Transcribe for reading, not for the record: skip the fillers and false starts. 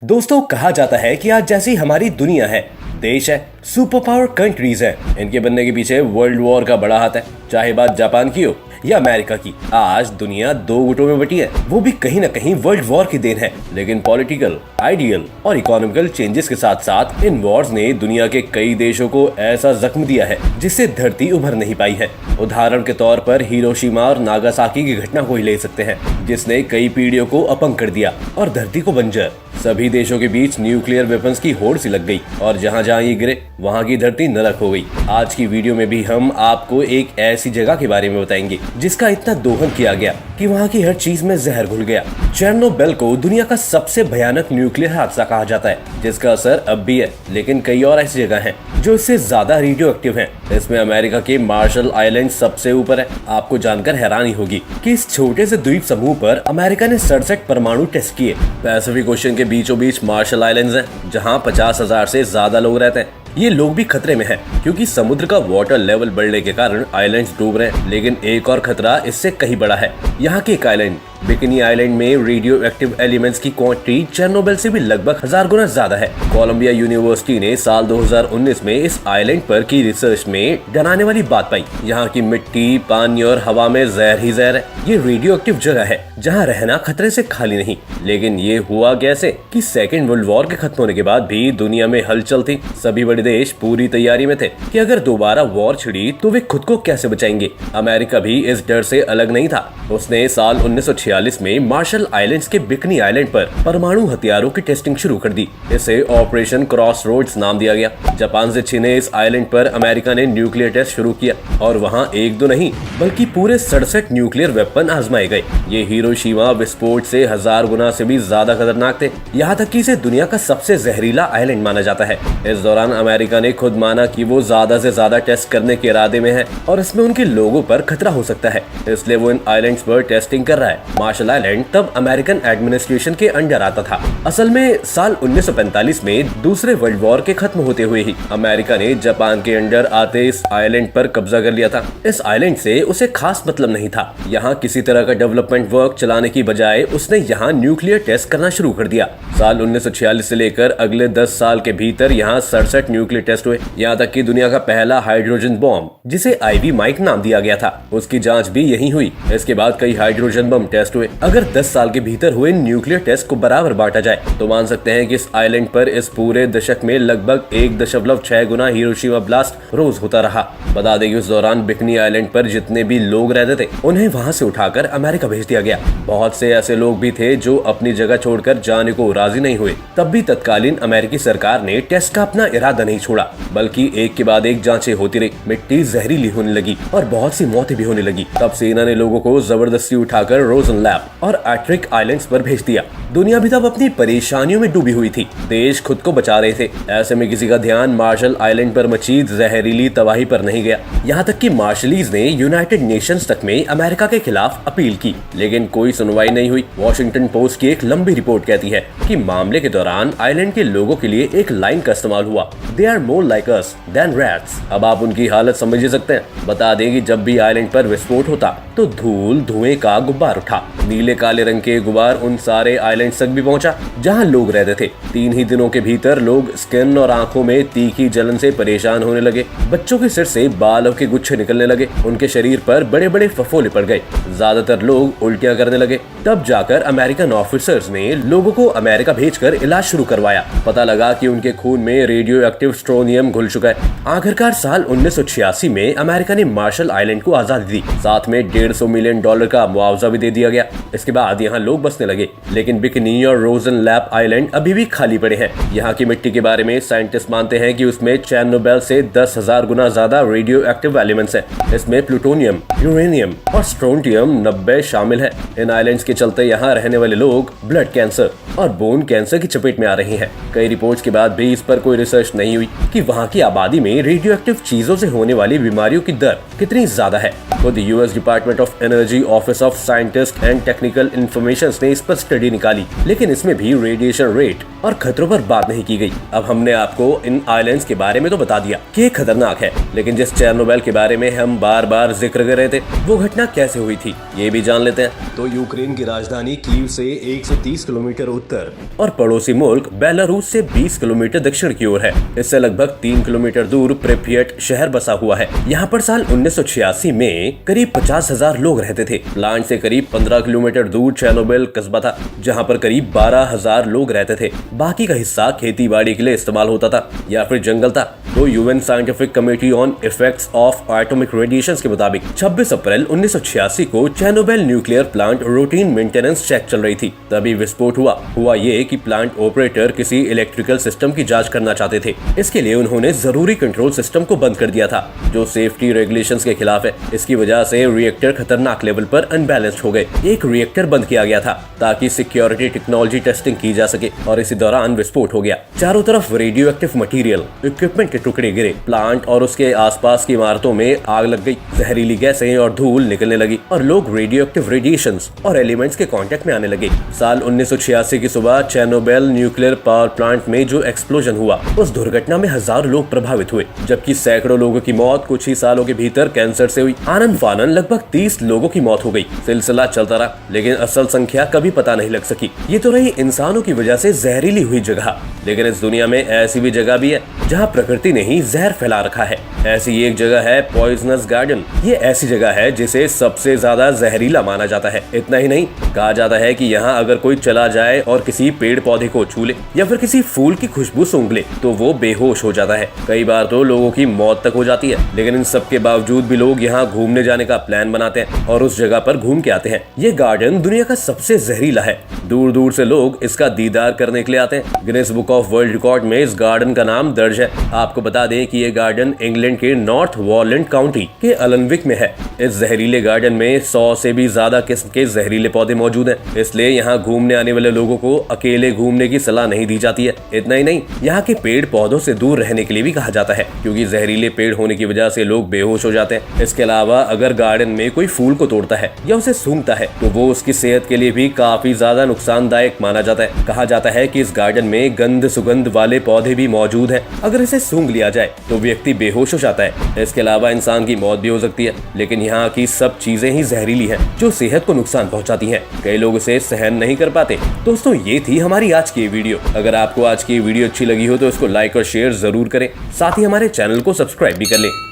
दोस्तों, कहा जाता है कि आज जैसी हमारी दुनिया है, देश है, सुपर पावर कंट्रीज है, इनके बनने के पीछे वर्ल्ड वॉर का बड़ा हाथ है। चाहे बात जापान की हो या अमेरिका की, आज दुनिया दो गुटों में बटी है। वो भी कहीं न कहीं वर्ल्ड वॉर की देन है। लेकिन पॉलिटिकल, आइडियल और इकोनॉमिकल चेंजेस के साथ साथ इन वॉर्स ने दुनिया के कई देशों को ऐसा जख्म दिया है जिससे धरती उभर नहीं पाई है। उदाहरण के तौर पर हिरोशिमा और नागासाकी की घटना को ही ले सकते हैं, जिसने कई पीढ़ियों को अपंग कर दिया और धरती को बंजर। सभी देशों के बीच न्यूक्लियर वेपन्स की होड़ सी लग गई और जहाँ जहाँ ये गिरे वहाँ की धरती नरक हो गई। आज की वीडियो में भी हम आपको एक ऐसी जगह के बारे में बताएंगे जिसका इतना दोहन किया गया कि वहाँ की हर चीज में जहर घुल गया। चेरनोबिल को दुनिया का सबसे भयानक न्यूक्लियर हादसा कहा जाता है, जिसका असर अब भी है। लेकिन कई और ऐसी जगह हैं जो इससे ज्यादा रेडियो एक्टिव हैं। इसमें अमेरिका के मार्शल आइलैंड सबसे ऊपर है। आपको जानकर हैरानी होगी कि इस छोटे से द्वीप समूह पर अमेरिका ने 67 परमाणु टेस्ट किए। पैसिफिक ओशन के बीचों बीच मार्शल आइलैंड्स हैं, जहां 50,000 से ज्यादा लोग रहते हैं। ये लोग भी खतरे में हैं, क्योंकि समुद्र का वाटर लेवल बढ़ने के कारण आइलैंड्स डूब रहे हैं। लेकिन एक और खतरा इससे कहीं बड़ा है। यहाँ के एक आइलैंड बिकनी आइलैंड में रेडियो एक्टिव एलिमेंट्स की क्वांटिटी चेरनोबिल से भी लगभग 1000 गुना ज्यादा है। कोलंबिया यूनिवर्सिटी ने साल 2019 में इस आइलैंड पर की रिसर्च में डराने वाली बात पाई। यहाँ की मिट्टी, पानी और हवा में जहर ही जहर है। ये रेडियो एक्टिव जगह है जहाँ रहना खतरे से खाली नहीं। लेकिन ये हुआ कैसे कि सेकेंड वर्ल्ड वॉर के खत्म होने के बाद भी दुनिया में हलचल थी। सभी बड़े देश पूरी तैयारी में थे कि अगर दोबारा वॉर छिड़ी तो वे खुद को कैसे बचाएंगे। अमेरिका भी इस डर से अलग नहीं था। उसने साल 1946 में मार्शल आइलैंड्स के बिकनी आइलैंड पर परमाणु हथियारों की टेस्टिंग शुरू कर दी। इसे ऑपरेशन क्रॉसरोड्स नाम दिया गया। जापान से छिने इस आइलैंड पर अमेरिका ने न्यूक्लियर टेस्ट शुरू किया और वहाँ एक दो नहीं बल्कि पूरे 67 न्यूक्लियर वेपन आजमाए गए। ये हिरोशिमा विस्फोट से 1000 गुना से भी ज्यादा खतरनाक थे। यहाँ तक कि इसे दुनिया का सबसे जहरीला आइलैंड माना जाता है। इस दौरान अमेरिका ने खुद माना कि वो ज्यादा से ज्यादा टेस्ट करने के इरादे में है और इसमें उनके लोगों पर खतरा हो सकता है, इसलिए वो इन आइलैंड्स पर टेस्टिंग कर रहा है। मार्शल आइलैंड तब अमेरिकन एडमिनिस्ट्रेशन के अंडर आता था। असल में साल 1945 में दूसरे वर्ल्ड वॉर के खत्म होते हुए ही अमेरिका ने जापान के अंडर आते इस आइलैंड पर कब्जा कर लिया था। इस आइलैंड से उसे खास मतलब नहीं था। यहाँ किसी तरह का डेवलपमेंट वर्क चलाने की बजाय उसने यहाँ न्यूक्लियर टेस्ट करना शुरू कर दिया। साल 1946 से लेकर अगले 10 साल के भीतर यहाँ 67 न्यूक्लियर टेस्ट हुए। यहाँ तक कि दुनिया का पहला हाइड्रोजन बॉम्ब, जिसे आईवी माइक नाम दिया गया था, उसकी जांच भी यहीं हुई। इसके बाद कई हाइड्रोजन बम टेस्ट हुए। अगर 10 साल के भीतर हुए न्यूक्लियर टेस्ट को बराबर बांटा जाए तो मान सकते हैं कि इस आइलैंड पर इस पूरे दशक में लगभग 1.6 गुना हिरोशिमा ब्लास्ट रोज होता रहा। बता दें कि उस दौरान बिकनी आइलैंड पर जितने भी लोग रहते थे उन्हें वहां से उठाकर अमेरिका भेज दिया गया। बहुत से ऐसे लोग भी थे जो अपनी जगह छोड़कर जाने को राजी नहीं हुए। तब भी तत्कालीन अमेरिकी सरकार ने टेस्ट का अपना इरादा नहीं छोड़ा, बल्कि एक के बाद एक जांचें होती रही। मिट्टी जहरीली होने लगी और बहुत सी मौतें भी होने लगी। तब सेना ने लोगों को जबरदस्ती उठाकर रोजनलैप और एट्रिक आइलैंड्स पर भेज दिया। दुनिया भी तब अपनी परेशानियों में डूबी हुई थी। देश खुद को बचा रहे थे। ऐसे में किसी का ध्यान मार्शल आइलैंड पर मची जहरीली तबाही पर नहीं गया। यहाँ तक कि मार्शलीज ने यूनाइटेड नेशंस तक में अमेरिका के खिलाफ अपील की, लेकिन कोई सुनवाई नहीं हुई। वॉशिंगटन पोस्ट की एक लंबी रिपोर्ट कहती है कि मामले के दौरान आइलैंड के लोगों के लिए एक लाइन का इस्तेमाल हुआ, they are more like us than rats. अब आप उनकी हालत समझ ही सकते हैं। बता दें कि जब भी आइलैंड पर विस्फोट होता तो धूल धुएं का गुब्बार उठा। नीले काले रंग के गुब्बार उन सारे आइलैंड्स तक भी पहुंचा जहां लोग रहते थे। 3 ही दिनों के भीतर लोग स्किन और आंखों में तीखी जलन से परेशान होने लगे। बच्चों के सिर से बालों के गुच्छे निकलने लगे। उनके शरीर पर बड़े बड़े फफोले पड़ गए। ज्यादातर लोग उल्टियां करने लगे। तब जाकर अमेरिकन ऑफिसर्स ने लोगों को अमेरिका भेजकर इलाज शुरू करवाया। पता लगा कि उनके खून में रेडियो एक्टिव स्ट्रोनियम घुल चुका है। आखिरकार साल 1986 में अमेरिका ने मार्शल आइलैंड को आजादी दी। साथ में $150 मिलियन का मुआवजा भी दे दिया गया। इसके बाद यहाँ लोग बसने लगे। लेकिन बिकनी और रोजनलैप आइलैंड अभी भी खाली पड़े हैं। यहाँ की मिट्टी के बारे में साइंटिस्ट मानते हैं कि उसमें चेरनोबिल से 10,000 गुना ज्यादा रेडियो एक्टिव एलिमेंट्स हैं। इसमें प्लूटोनियम, यूरेनियम और स्ट्रोंटियम 90 शामिल है। इन आइलैंड्स के चलते यहाँ रहने वाले लोग ब्लड कैंसर और बोन कैंसर की चपेट में आ रहे हैं। कई रिपोर्ट्स के बाद भी इस पर कोई रिसर्च नहीं हुई कि वहाँ की आबादी में रेडियो एक्टिव चीजों से होने वाली बीमारियों की दर कितनी ज्यादा है। खुद US department of energy office of scientist and technical information ने इस पर स्टडी निकाली, लेकिन इसमें भी रेडिएशन रेट और खतरों पर बात नहीं की गई। अब हमने आपको इन आइलैंड्स के बारे में तो बता दिया कि ये खतरनाक है, लेकिन जिस चेर्नोबिल के बारे में हम बार बार जिक्र कर रहे थे वो घटना कैसे हुई थी ये भी जान लेते हैं। तो यूक्रेन की राजधानी कीव से 130 किलोमीटर उत्तर और पड़ोसी मुल्क बेलारूस से 20 किलोमीटर दक्षिण की ओर है। इससे लगभग 3 किलोमीटर दूर प्रिपियट शहर बसा हुआ है। यहाँ पर साल 1986 में करीब 50,000 लोग रहते थे। प्लांट से करीब 15 किलोमीटर दूर चेर्नोबिल कस्बा था, जहाँ पर करीब 12,000 लोग रहते थे। बाकी का हिस्सा खेती बाड़ी के लिए इस्तेमाल होता था या फिर जंगल था। तो UN scientific committee on effects of atomic radiation के मुताबिक 26 अप्रैल 1986 को Chernobyl nuclear plant routine maintenance check चल रही थी, तभी विस्फोट हुआ ये कि प्लांट ऑपरेटर किसी इलेक्ट्रिकल सिस्टम की जांच करना चाहते थे। इसके लिए उन्होंने जरूरी कंट्रोल सिस्टम को बंद कर दिया था, जो सेफ्टी रेगुलेशंस के खिलाफ है। इसकी वजह से रिएक्टर खतरनाक लेवल पर अनबैलेंस्ड हो गए। एक रिएक्टर बंद किया गया था ताकि सिक्योरिटी टेक्नोलॉजी टेस्टिंग की जा सके और इसी दौरान विस्फोट हो गया। चारों तरफ रेडियो एक्टिव मटीरियल, इक्विपमेंट के टुकड़े गिरे। प्लांट और उसके आसपास की इमारतों में आग लग गई। जहरीली गैसें और धूल निकलने लगी और लोग रेडियो एक्टिव रेडिएशंस और एलिमेंट्स के कांटेक्ट में आने लगे। साल 1986 की सुबह चेर्नोबिल न्यूक्लियर पावर प्लांट में जो एक्सप्लोजन हुआ, उस दुर्घटना में हजारों लोग प्रभावित हुए, जबकि सैकड़ों लोगों की मौत कुछ ही सालों के भीतर कैंसर से हुई। आनन फानन लगभग 30 लोगों की मौत हो गई। सिलसिला चलता रहा, लेकिन असल संख्या कभी पता नहीं लग सकी। ये तो रही इंसानों की वजह से जहरीली हुई जगह, लेकिन इस दुनिया में ऐसी भी जगह भी है जहाँ प्रकृति ने ही जहर फैला रखा है। ऐसी एक जगह है पॉइजनस गार्डन। ये ऐसी जगह है जिसे सबसे ज्यादा जहरीला माना जाता है। इतना ही नहीं, कहा जाता है कि यहाँ अगर कोई चला जाए और किसी पेड़ पौधे को छू ले या फिर किसी फूल की खुशबू सूंघ ले तो वो बेहोश हो जाता है। कई बार तो लोगों की मौत तक हो जाती है। लेकिन इन सब के बावजूद भी लोग यहाँ घूमने जाने का प्लान बनाते हैं और उस जगह पर घूम के आते हैं। ये गार्डन दुनिया का सबसे जहरीला है। दूर दूर से लोग इसका दीदार करने के लिए आते हैं। Guinness book of world record में इस गार्डन का नाम दर्ज है। आपको बता दें कि ये गार्डन इंग्लैंड के नॉर्थ वॉलैंड काउंटी के अलनविक में है। इस जहरीले गार्डन में 100 से भी ज्यादा किस्म के जहरीले पौधे मौजूद हैं। इसलिए यहाँ घूमने आने वाले लोगों को अकेले घूमने की सलाह नहीं दी जाती है। इतना ही नहीं, यहाँ के पेड़ पौधों से दूर रहने के लिए भी कहा जाता है, क्योंकि जहरीले पेड़ होने की वजह से लोग बेहोश हो जाते हैं। इसके अलावा अगर गार्डन में कोई फूल को तोड़ता है या उसे सूंघता है तो वो उसकी सेहत के लिए भी काफी ज्यादा नुकसानदायक माना जाता है। कहा जाता है कि इस गार्डन में गंध सुगंध वाले पौधे भी मौजूद हैं। अगर इसे सूंघ लिया जाए तो व्यक्ति बेहोश हो जाता है। इसके अलावा इंसान की मौत भी हो सकती है। लेकिन यहाँ की सब चीजें ही जहरीली हैं, जो सेहत को नुकसान पहुंचाती हैं। कई लोग इसे सहन नहीं कर पाते। दोस्तों, ये थी हमारी आज की वीडियो। अगर आपको आज की वीडियो अच्छी लगी हो तो इसको लाइक और शेयर जरूर करें। साथ ही हमारे चैनल को सब्सक्राइब भी कर लें।